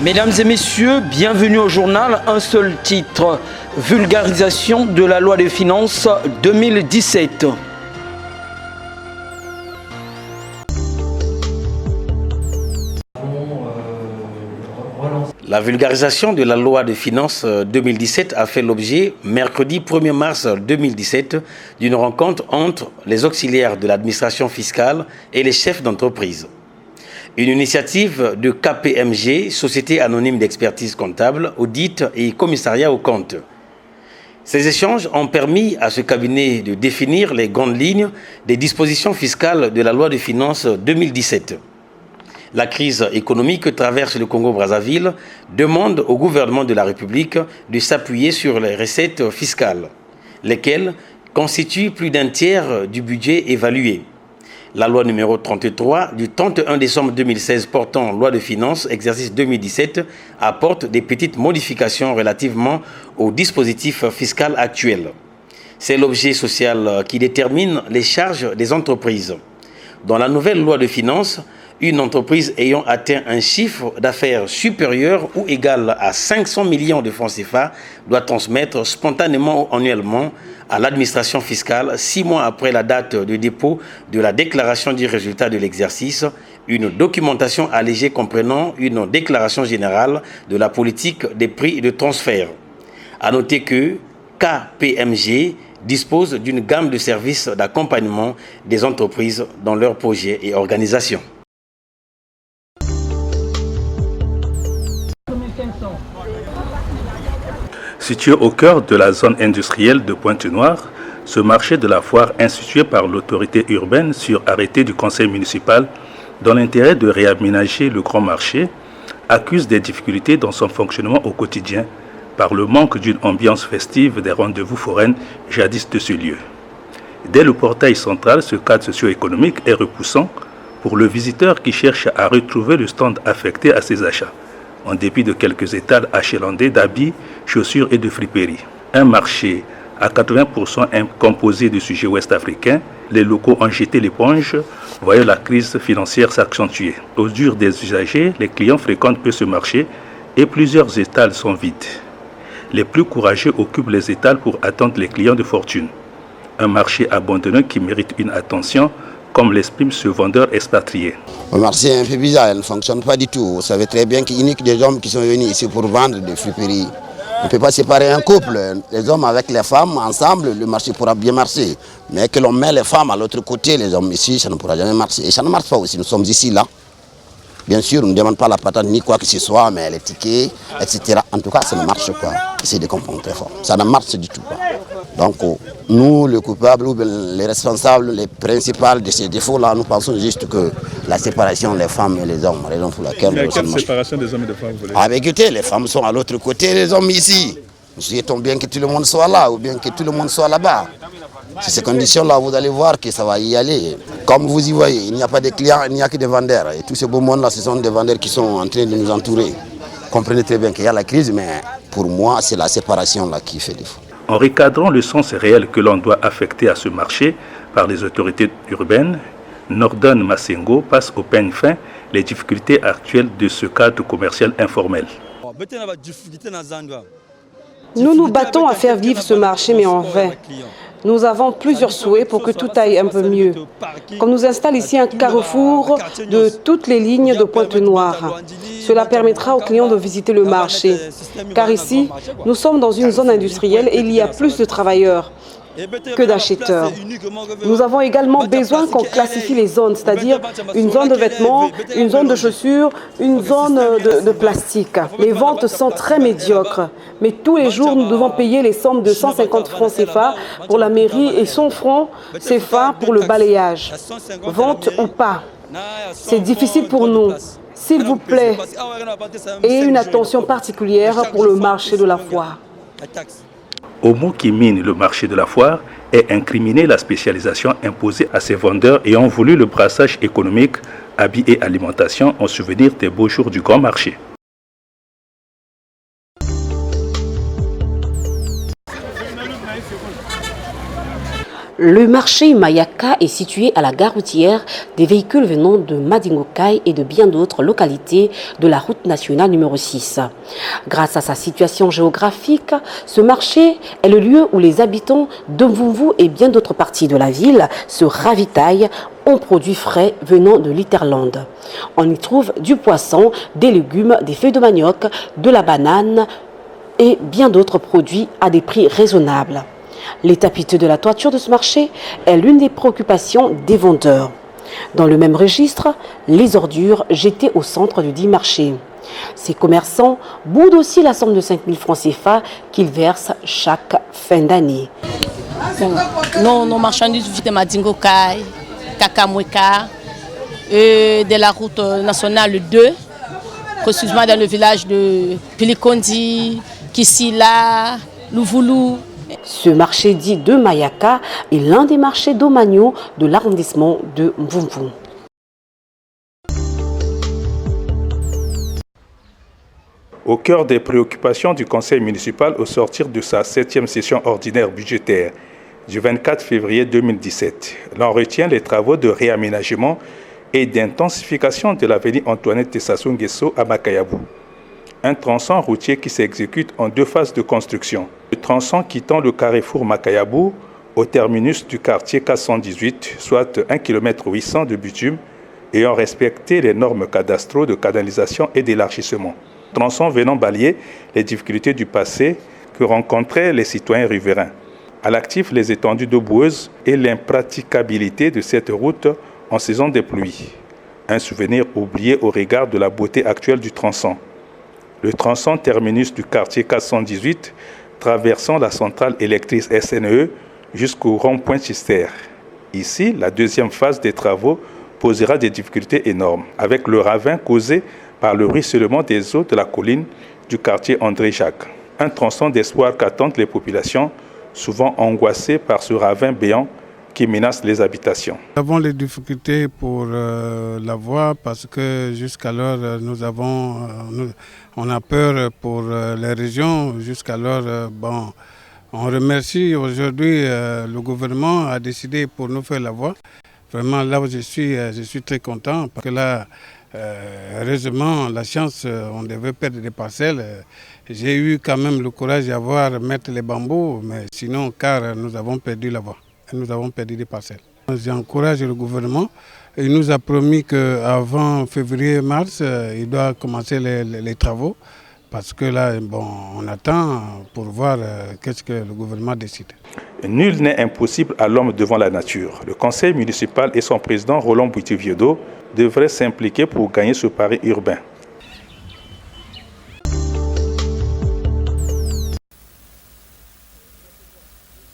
Mesdames et messieurs, bienvenue au journal. Un seul titre, vulgarisation de la loi des finances 2017. La vulgarisation de la loi des finances 2017 a fait l'objet, mercredi 1er mars 2017, d'une rencontre entre les auxiliaires de l'administration fiscale et les chefs d'entreprise. Une initiative de KPMG, Société anonyme d'expertise comptable, audit et commissariat aux comptes. Ces échanges ont permis à ce cabinet de définir les grandes lignes des dispositions fiscales de la loi des finances 2017. La crise économique que traverse le Congo-Brazzaville demande au gouvernement de la République de s'appuyer sur les recettes fiscales, lesquelles constituent plus d'un tiers du budget évalué. La loi numéro 33 du 31 décembre 2016 portant loi de finances exercice 2017 apporte des petites modifications relativement au dispositif fiscal actuel. C'est l'objet social qui détermine les charges des entreprises. Dans la nouvelle loi de finances, une entreprise ayant atteint un chiffre d'affaires supérieur ou égal à 500 millions de francs CFA doit transmettre spontanément ou annuellement à l'administration fiscale, 6 mois après la date de dépôt de la déclaration du résultat de l'exercice, une documentation allégée comprenant une déclaration générale de la politique des prix et de transfert. À noter que KPMG dispose d'une gamme de services d'accompagnement des entreprises dans leurs projets et organisations. Situé au cœur de la zone industrielle de Pointe-Noire, ce marché de la foire institué par l'autorité urbaine sur arrêté du conseil municipal dans l'intérêt de réaménager le grand marché accuse des difficultés dans son fonctionnement au quotidien par le manque d'une ambiance festive des rendez-vous foraines jadis de ce lieu. Dès le portail central, ce cadre socio-économique est repoussant pour le visiteur qui cherche à retrouver le stand affecté à ses achats, en dépit de quelques étals achalandés d'habits, chaussures et de friperies. Un marché à 80% composé de sujets ouest-africains, les locaux ont jeté l'éponge, voyant la crise financière s'accentuer. Aux yeux des usagers, les clients fréquentent peu ce marché et plusieurs étals sont vides. Les plus courageux occupent les étals pour attendre les clients de fortune. Un marché abandonné qui mérite une attention, comme l'exprime ce vendeur expatrié. Le marché est un peu bizarre, il ne fonctionne pas du tout. Vous savez très bien qu'il n'y a que des hommes qui sont venus ici pour vendre des friperies. On ne peut pas séparer un couple, les hommes avec les femmes ensemble, le marché pourra bien marcher. Mais que l'on met les femmes à l'autre côté, les hommes ici, ça ne pourra jamais marcher. Et ça ne marche pas aussi, nous sommes ici, là. Bien sûr, on ne demande pas la patente ni quoi que ce soit, mais les tickets, etc. En tout cas, ça ne marche pas. Essayez de comprendre très fort. Ça ne marche du tout pas. Donc, nous, les coupables, les responsables, les principaux de ces défauts-là, nous pensons juste que la séparation des femmes et les hommes, raison pour laquelle... Mais quelle séparation des hommes et des femmes vous voulez? Ah, écoutez, les femmes sont à l'autre côté, les hommes ici. Nous souhaitons bien que tout le monde soit là, ou bien que tout le monde soit là-bas. C'est ces conditions-là, vous allez voir que ça va y aller. Comme vous y voyez, il n'y a pas de clients, il n'y a que des vendeurs. Et tous ces beaux mondes-là, ce sont des vendeurs qui sont en train de nous entourer. Comprenez très bien qu'il y a la crise, mais pour moi, c'est la séparation là qui fait défaut. En recadrant le sens réel que l'on doit affecter à ce marché par les autorités urbaines, Nordon Massengo passe au peigne fin les difficultés actuelles de ce cadre commercial informel. Nous nous battons à faire vivre ce marché, mais en vain. Nous avons plusieurs souhaits pour que tout aille un peu mieux. Qu'on nous installe ici un carrefour de toutes les lignes de Pointe-Noire. Cela permettra aux clients de visiter le marché. Car ici, nous sommes dans une zone industrielle et il y a plus de travailleurs que d'acheteurs. Nous avons également besoin qu'on classifie les zones, c'est-à-dire une zone de vêtements, une zone de chaussures, une zone de plastique. Les ventes sont très médiocres, mais tous les jours nous devons payer les sommes de 150 francs CFA pour la mairie et 100 francs CFA pour le balayage. Vente ou pas, c'est difficile pour nous. S'il vous plaît, et une attention particulière pour le marché de la foire. Au mot qui mine le marché de la foire est incriminer la spécialisation imposée à ces vendeurs ayant voulu le brassage économique, habits et alimentation en souvenir des beaux jours du grand marché. Le marché Mayaka est situé à la gare routière des véhicules venant de Madingokai et de bien d'autres localités de la route nationale numéro 6. Grâce à sa situation géographique, ce marché est le lieu où les habitants de Mvumvu et bien d'autres parties de la ville se ravitaillent en produits frais venant de l'Iterland. On y trouve du poisson, des légumes, des feuilles de manioc, de la banane et bien d'autres produits à des prix raisonnables. L'état piteux de la toiture de ce marché est l'une des préoccupations des vendeurs. Dans le même registre, les ordures jetées au centre du dit marché. Ces commerçants boudent aussi la somme de 5 000 francs CFA qu'ils versent chaque fin d'année. Nos marchandises viennent de Madingokai, Kakamweka, de la route nationale 2, précisément dans le village de Pilikondi, Kisila, Louvoulou. Ce marché dit de Mayaka est l'un des marchés domaniaux de l'arrondissement de Mvumvu. Au cœur des préoccupations du conseil municipal au sortir de sa 7e session ordinaire budgétaire du 24 février 2017, l'on retient les travaux de réaménagement et d'intensification de l'avenue Antoinette Sassou Nguesso à Makayabou. Un tronçon routier qui s'exécute en 2 phases de construction. Le tronçon quittant le carrefour Makayabou au terminus du quartier 418, soit 1 km 800 de bitume, ayant respecté les normes cadastraux de canalisation et d'élargissement. Tronçon venant balayer les difficultés du passé que rencontraient les citoyens riverains. À l'actif, les étendues d'eau boueuse et l'impraticabilité de cette route en saison des pluies. Un souvenir oublié au regard de la beauté actuelle du tronçon. Le tronçon terminus du quartier 418, traversant la centrale électrique SNE jusqu'au rond-point Chister. Ici, la 2e phase des travaux posera des difficultés énormes, avec le ravin causé par le ruissellement des eaux de la colline du quartier André-Jacques. Un tronçon d'espoir qu'attendent les populations, souvent angoissées par ce ravin béant qui menace les habitations. Nous avons les difficultés pour la voie parce que jusqu'alors on a peur pour les régions. Jusqu'alors, on remercie aujourd'hui le gouvernement a décidé pour nous faire la voie. Vraiment là où je suis très content parce que là, heureusement, la chance, on devait perdre des parcelles. J'ai eu quand même le courage d'avoir mettre les bambous, mais sinon, car nous avons perdu la voie. Nous avons perdu des parcelles. J'encourage le gouvernement. Il nous a promis qu'avant février-mars, il doit commencer les travaux. Parce que là, on attend pour voir qu'est-ce que le gouvernement décide. Nul n'est impossible à l'homme devant la nature. Le conseil municipal et son président, Roland Bouiti-Viodo, devraient s'impliquer pour gagner ce pari urbain.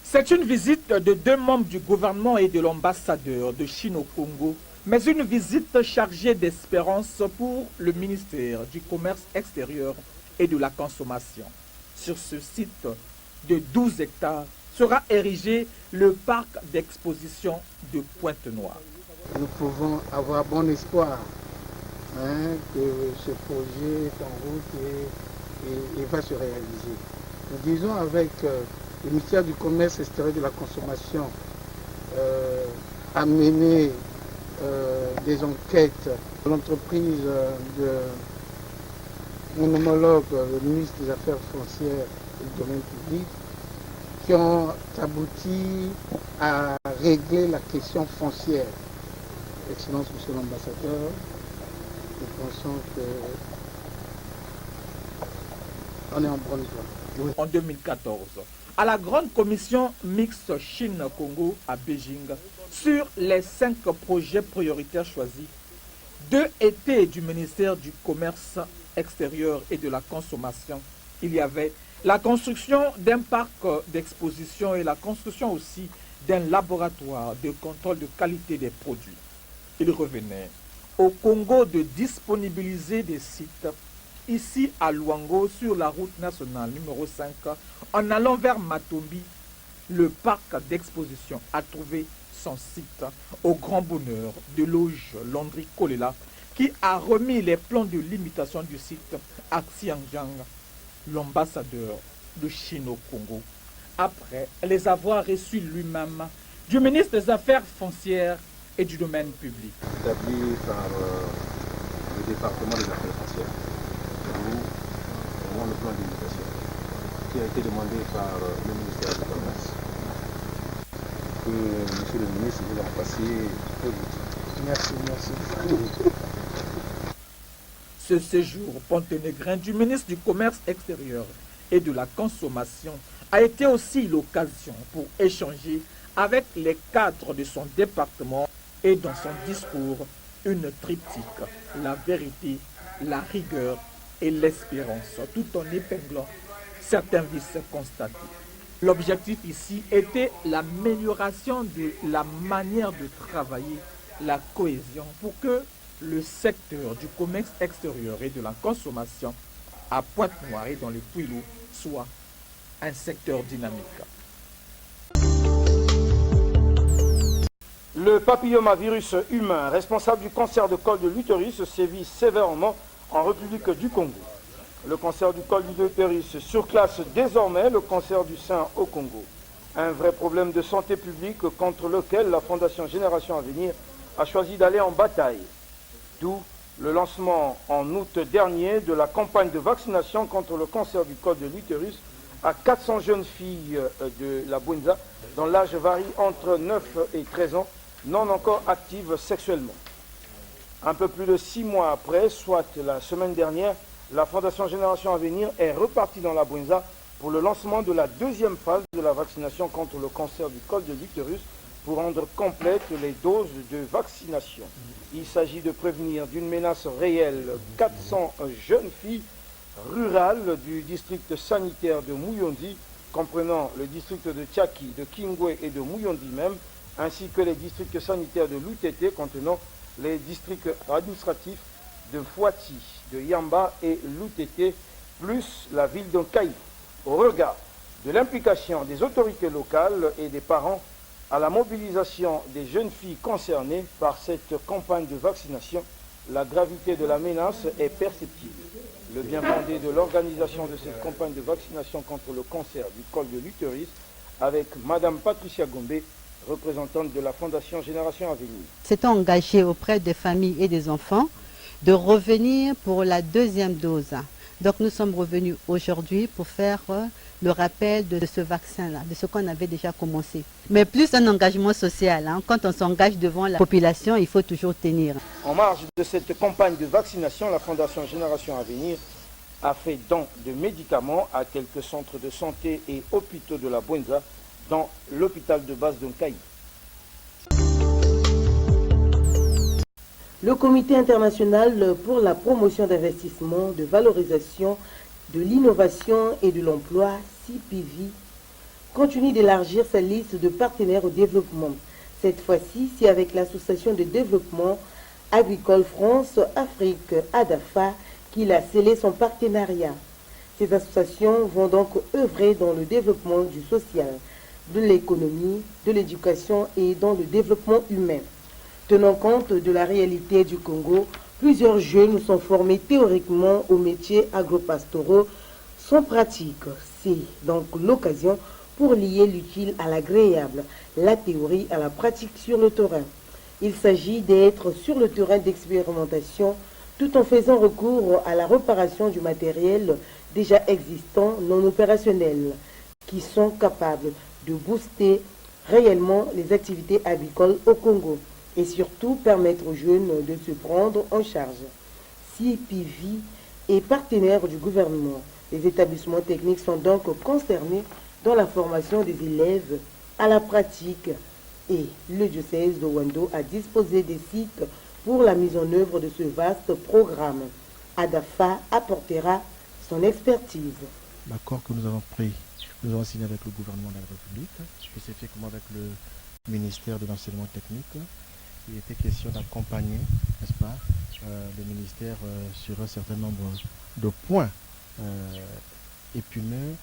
C'est une visite de 2 membres du gouvernement et de l'ambassadeur de Chine au Congo, mais une visite chargée d'espérance pour le ministère du Commerce extérieur et de la Consommation. Sur ce site de 12 hectares sera érigé le parc d'exposition de Pointe-Noire. Nous pouvons avoir bon espoir que ce projet est en route et va se réaliser. Nous disons avec le ministère du Commerce extérieur et de la Consommation a mené des enquêtes de l'entreprise de mon homologue, le ministre des Affaires foncières et du domaine public, qui ont abouti à régler la question foncière. Excellence, Monsieur l'ambassadeur, nous pensons qu'on est en bonne voie. En 2014, à la grande commission mixte Chine-Congo à Beijing, sur les 5 projets prioritaires choisis, 2 étaient du ministère du Commerce extérieur et de la Consommation. Il y avait la construction d'un parc d'exposition et la construction aussi d'un laboratoire de contrôle de qualité des produits. Il revenait au Congo de disponibiliser des sites ici à Luango sur la route nationale numéro 5 en allant vers Matombi. Le parc d'exposition a trouvé son site au grand bonheur de Loge Landry Kolela qui a remis les plans de limitation du site à Xianjiang, l'ambassadeur de Chine au Congo, après les avoir reçus lui-même du ministre des Affaires foncières et du domaine public. Établi par le département des affaires foncières, nous avons le plan d'imitation qui a été demandé par le ministère du Commerce. Monsieur le ministre, vous l'avez passé au but. Merci. Ce séjour ponténégrin du ministre du Commerce extérieur et de la Consommation a été aussi l'occasion pour échanger avec les cadres de son département et dans son discours une triptyque, la vérité, la rigueur et l'espérance, tout en épinglant certains vices constatés. L'objectif ici était l'amélioration de la manière de travailler, la cohésion, pour que le secteur du commerce extérieur et de la consommation à Pointe-Noire et dans les Kouilou soit un secteur dynamique. Le papillomavirus humain, responsable du cancer du col de l'utérus, sévit sévèrement en République du Congo. Le cancer du col de l'utérus surclasse désormais le cancer du sein au Congo. Un vrai problème de santé publique contre lequel la Fondation Génération Avenir a choisi d'aller en bataille. D'où le lancement en août dernier de la campagne de vaccination contre le cancer du col de l'utérus à 400 jeunes filles de la Bwenza, dont l'âge varie entre 9 et 13 ans, non encore actives sexuellement. Un peu plus de 6 mois après, soit la semaine dernière, la Fondation Génération Avenir est repartie dans la Bwenza pour le lancement de la deuxième phase de la vaccination contre le cancer du col de l'utérus pour rendre complètes les doses de vaccination. Il s'agit de prévenir d'une menace réelle 400 jeunes filles rurales du district sanitaire de Mouyondi, comprenant le district de Tchaki, de Kingwe et de Mouyondi même, ainsi que les districts sanitaires de l'UTT contenant les districts administratifs de Fouati, de Yamba et l'UTT, plus la ville d'Onkaï. Au regard de l'implication des autorités locales et des parents à la mobilisation des jeunes filles concernées par cette campagne de vaccination, la gravité de la menace est perceptible. Le bien fondé de l'organisation de cette campagne de vaccination contre le cancer du col de l'utérus avec Madame Patricia Gombe, représentante de la Fondation Génération Avenir. C'est engagé auprès des familles et des enfants de revenir pour la deuxième dose. Donc nous sommes revenus aujourd'hui pour faire le rappel de ce vaccin-là, de ce qu'on avait déjà commencé. Mais plus un engagement social, quand on s'engage devant la population, il faut toujours tenir. En marge de cette campagne de vaccination, la Fondation Génération Avenir a fait don de médicaments à quelques centres de santé et hôpitaux de la Bwenza, dans l'hôpital de base d'Onkaï. Le Comité international pour la promotion d'investissement, de valorisation, de l'innovation et de l'emploi, CPV, continue d'élargir sa liste de partenaires au développement. Cette fois-ci, c'est avec l'Association de développement agricole France-Afrique, ADAFA, qu'il a scellé son partenariat. Ces associations vont donc œuvrer dans le développement du social, de l'économie, de l'éducation et dans le développement humain. Tenant compte de la réalité du Congo, plusieurs jeunes sont formés théoriquement aux métiers agropastoraux sans pratique. C'est donc l'occasion pour lier l'utile à l'agréable, la théorie à la pratique sur le terrain. Il s'agit d'être sur le terrain d'expérimentation tout en faisant recours à la réparation du matériel déjà existant non opérationnel, qui sont capables de booster réellement les activités agricoles au Congo et surtout permettre aux jeunes de se prendre en charge. CPV est partenaire du gouvernement. Les établissements techniques sont donc concernés dans la formation des élèves à la pratique et le diocèse de Wando a disposé des sites pour la mise en œuvre de ce vaste programme. ADAFA apportera son expertise. L'accord que nous avons pris, nous avons signé avec le gouvernement de la République, spécifiquement avec le ministère de l'enseignement technique. Il était question d'accompagner, n'est-ce pas, le ministère sur un certain nombre de points épineux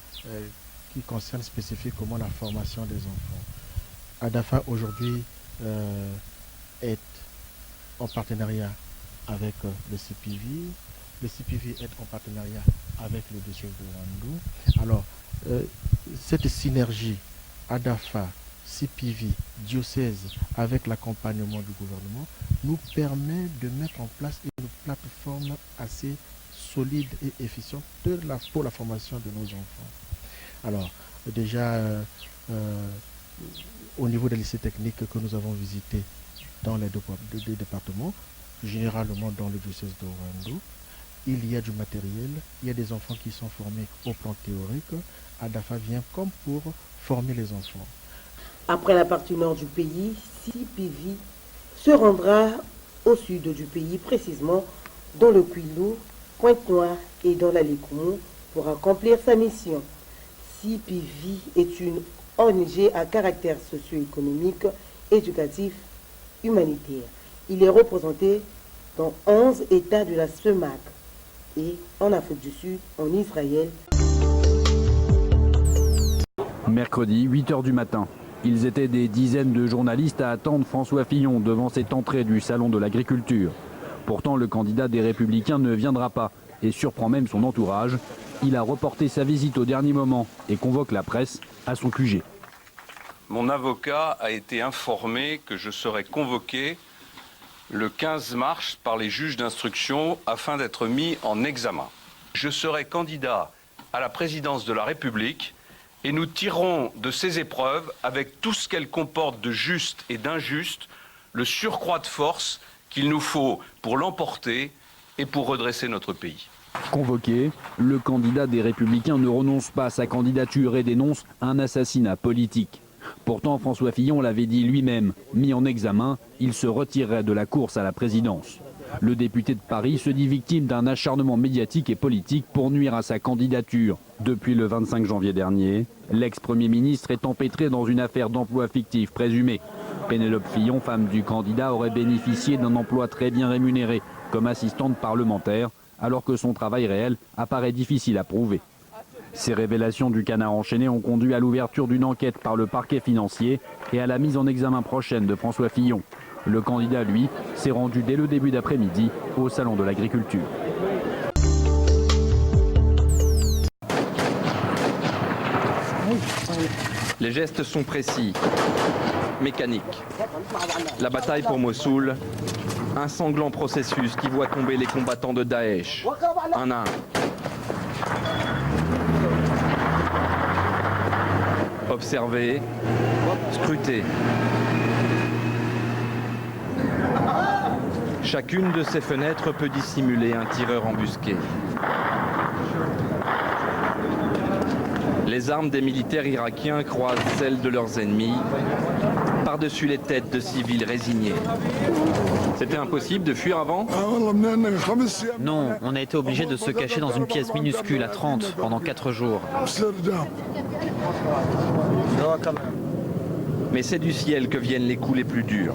qui concernent spécifiquement la formation des enfants. ADAFA aujourd'hui est en partenariat avec le CPV. Le CPV est en partenariat avec le diocèse de Wando. Alors, cette synergie ADAFA CPV, diocèse, avec l'accompagnement du gouvernement, nous permet de mettre en place une plateforme assez solide et efficiente pour la formation de nos enfants. Alors, déjà, au niveau des lycées techniques que nous avons visités dans les deux départements, généralement dans le diocèse d'Orlando, il y a du matériel, il y a des enfants qui sont formés au plan théorique. ADAFA vient comme pour former les enfants. Après la partie nord du pays, CPV se rendra au sud du pays, précisément dans le Kwilu, Pointe-Noire et dans la Lécoumou pour accomplir sa mission. CPV est une ONG à caractère socio-économique, éducatif, humanitaire. Il est représenté dans 11 États de la CEMAC et en Afrique du Sud, en Israël. Mercredi, 8h du matin. Ils étaient des dizaines de journalistes à attendre François Fillon devant cette entrée du Salon de l'Agriculture. Pourtant, le candidat des Républicains ne viendra pas et surprend même son entourage. Il a reporté sa visite au dernier moment et convoque la presse à son QG. Mon avocat a été informé que je serai convoqué le 15 mars par les juges d'instruction afin d'être mis en examen. Je serai candidat à la présidence de la République et nous tirerons de ces épreuves, avec tout ce qu'elles comportent de juste et d'injuste, le surcroît de force qu'il nous faut pour l'emporter et pour redresser notre pays. Convoqué, le candidat des Républicains ne renonce pas à sa candidature et dénonce un assassinat politique. Pourtant, François Fillon l'avait dit lui-même, mis en examen, il se retirerait de la course à la présidence. Le député de Paris se dit victime d'un acharnement médiatique et politique pour nuire à sa candidature. Depuis le 25 janvier dernier, l'ex-premier ministre est empêtré dans une affaire d'emploi fictif présumé. Pénélope Fillon, femme du candidat, aurait bénéficié d'un emploi très bien rémunéré comme assistante parlementaire, alors que son travail réel apparaît difficile à prouver. Ces révélations du canard enchaîné ont conduit à l'ouverture d'une enquête par le parquet financier et à la mise en examen prochaine de François Fillon. Le candidat, lui, s'est rendu dès le début d'après-midi au Salon de l'Agriculture. Les gestes sont précis, mécaniques. La bataille pour Mossoul, un sanglant processus qui voit tomber les combattants de Daesh, un à un. Observer, scruter. Chacune de ces fenêtres peut dissimuler un tireur embusqué. Les armes des militaires irakiens croisent celles de leurs ennemis, par-dessus les têtes de civils résignés. C'était impossible de fuir avant ? Non, on a été obligé de se cacher dans une pièce minuscule à 30 pendant 4 jours. Mais c'est du ciel que viennent les coups les plus durs.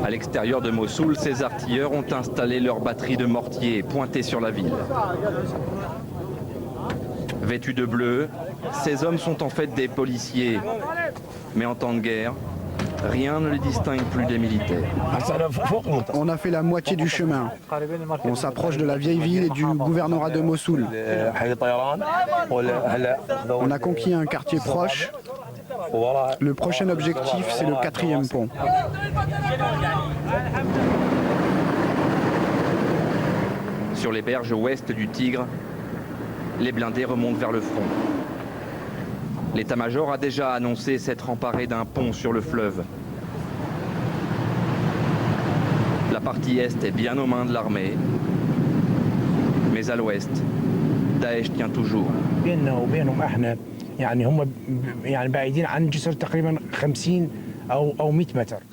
À l'extérieur de Mossoul, ces artilleurs ont installé leurs batteries de mortiers pointées sur la ville. Vêtus de bleu, ces hommes sont en fait des policiers. Mais en temps de guerre, rien ne les distingue plus des militaires. On a fait la moitié du chemin. On s'approche de la vieille ville et du gouvernorat de Mossoul. On a conquis un quartier proche. Le prochain objectif, c'est le 4e pont. Sur les berges ouest du Tigre, les blindés remontent vers le front. L'état-major a déjà annoncé s'être emparé d'un pont sur le fleuve. La partie est est bien aux mains de l'armée, mais à l'ouest, Daesh tient toujours.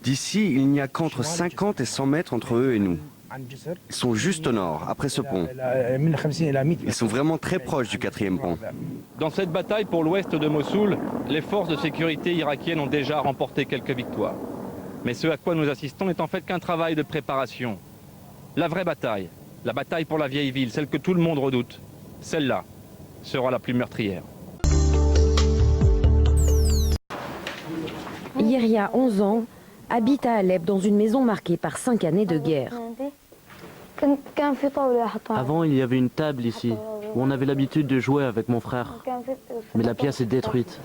D'ici, il n'y a qu'entre 50 et 100 mètres entre eux et nous. Ils sont juste au nord, après ce pont. Ils sont vraiment très proches du 4e pont. Dans cette bataille pour l'ouest de Mossoul, les forces de sécurité irakiennes ont déjà remporté quelques victoires. Mais ce à quoi nous assistons n'est en fait qu'un travail de préparation. La vraie bataille, la bataille pour la vieille ville, celle que tout le monde redoute, celle-là sera la plus meurtrière. Yeria, 11 ans, habite à Alep dans une maison marquée par 5 années de guerre. Avant, il y avait une table ici, où on avait l'habitude de jouer avec mon frère. Mais la pièce est détruite.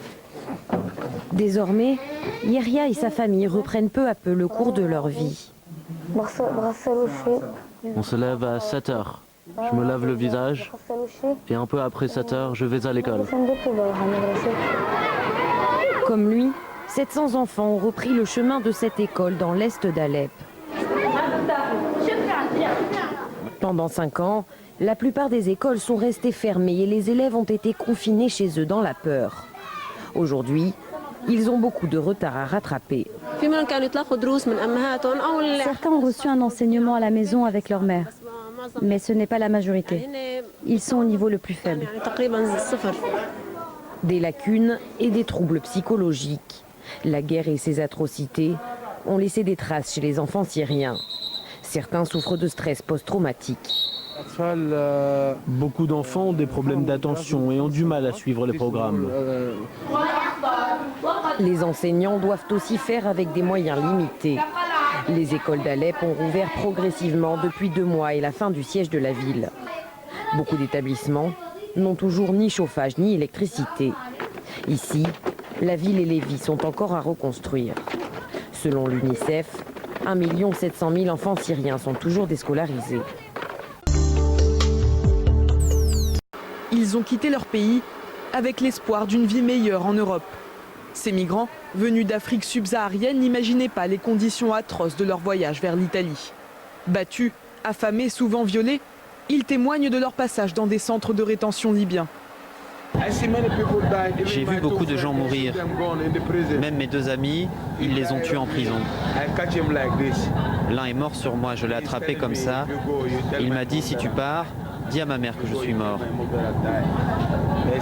Désormais, Yeria et sa famille reprennent peu à peu le cours de leur vie. On se lève à 7 heures. Je me lave le visage et un peu après 7 heures, je vais à l'école. Comme lui, 700 enfants ont repris le chemin de cette école dans l'est d'Alep. Pendant 5 ans, la plupart des écoles sont restées fermées et les élèves ont été confinés chez eux dans la peur. Aujourd'hui, ils ont beaucoup de retard à rattraper. Certains ont reçu un enseignement à la maison avec leur mère, mais ce n'est pas la majorité. Ils sont au niveau le plus faible. Des lacunes et des troubles psychologiques. La guerre et ses atrocités ont laissé des traces chez les enfants syriens. Certains souffrent de stress post-traumatique. Beaucoup d'enfants ont des problèmes d'attention et ont du mal à suivre les programmes. Les enseignants doivent aussi faire avec des moyens limités. Les écoles d'Alep ont rouvert progressivement depuis 2 mois et la fin du siège de la ville. Beaucoup d'établissements n'ont toujours ni chauffage ni électricité. Ici, la ville et les vies sont encore à reconstruire. Selon l'UNICEF, 1 700 000 enfants syriens sont toujours déscolarisés. Ils ont quitté leur pays avec l'espoir d'une vie meilleure en Europe. Ces migrants, venus d'Afrique subsaharienne, n'imaginaient pas les conditions atroces de leur voyage vers l'Italie. Battus, affamés, souvent violés, ils témoignent de leur passage dans des centres de rétention libyens. J'ai vu beaucoup de gens mourir. Même mes 2 amis, ils les ont tués en prison. L'un est mort sur moi, je l'ai attrapé comme ça. Il m'a dit, si tu pars, dis à ma mère que je suis mort.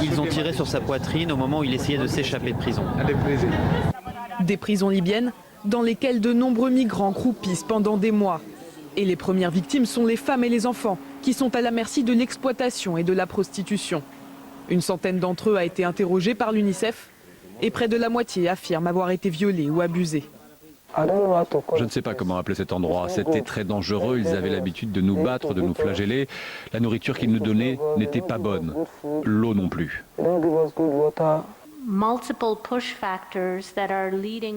Ils ont tiré sur sa poitrine au moment où il essayait de s'échapper de prison. Des prisons libyennes dans lesquelles de nombreux migrants croupissent pendant des mois. Et les premières victimes sont les femmes et les enfants qui sont à la merci de l'exploitation et de la prostitution. Une centaine d'entre eux a été interrogée par l'UNICEF et près de la moitié affirment avoir été violés ou abusés. Je ne sais pas comment appeler cet endroit. C'était très dangereux. Ils avaient l'habitude de nous battre, de nous flageller. La nourriture qu'ils nous donnaient n'était pas bonne. L'eau non plus.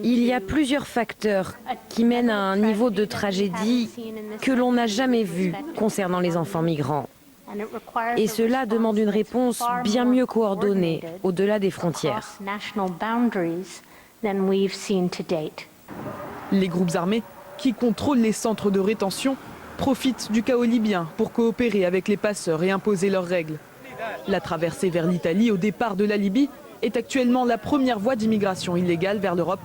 Il y a plusieurs facteurs qui mènent à un niveau de tragédie que l'on n'a jamais vu concernant les enfants migrants. Et cela demande une réponse bien mieux coordonnée au-delà des frontières. Les groupes armés qui contrôlent les centres de rétention profitent du chaos libyen pour coopérer avec les passeurs et imposer leurs règles. La traversée vers l'Italie au départ de la Libye est actuellement la première voie d'immigration illégale vers l'Europe.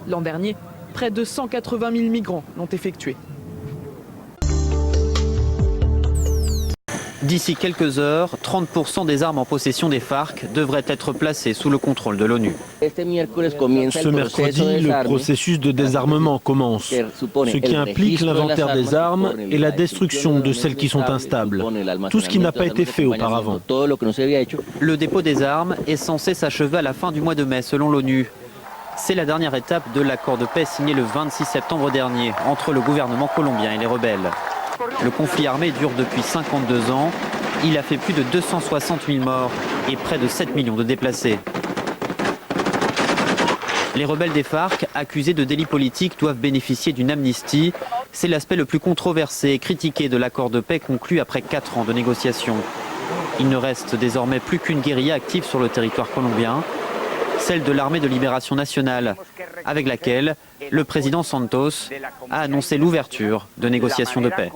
L'an dernier, près de 180 000 migrants l'ont effectué. D'ici quelques heures, 30% des armes en possession des FARC devraient être placées sous le contrôle de l'ONU. Ce mercredi, le processus de désarmement commence, ce qui implique l'inventaire des armes et la destruction de celles qui sont instables, tout ce qui n'a pas été fait auparavant. Le dépôt des armes est censé s'achever à la fin du mois de mai selon l'ONU. C'est la dernière étape de l'accord de paix signé le 26 septembre dernier entre le gouvernement colombien et les rebelles. Le conflit armé dure depuis 52 ans. Il a fait plus de 260 000 morts et près de 7 millions de déplacés. Les rebelles des FARC, accusés de délits politiques, doivent bénéficier d'une amnistie. C'est l'aspect le plus controversé et critiqué de l'accord de paix conclu après 4 ans de négociations. Il ne reste désormais plus qu'une guérilla active sur le territoire colombien, celle de l'armée de libération nationale, avec laquelle le président Santos a annoncé l'ouverture de négociations de paix.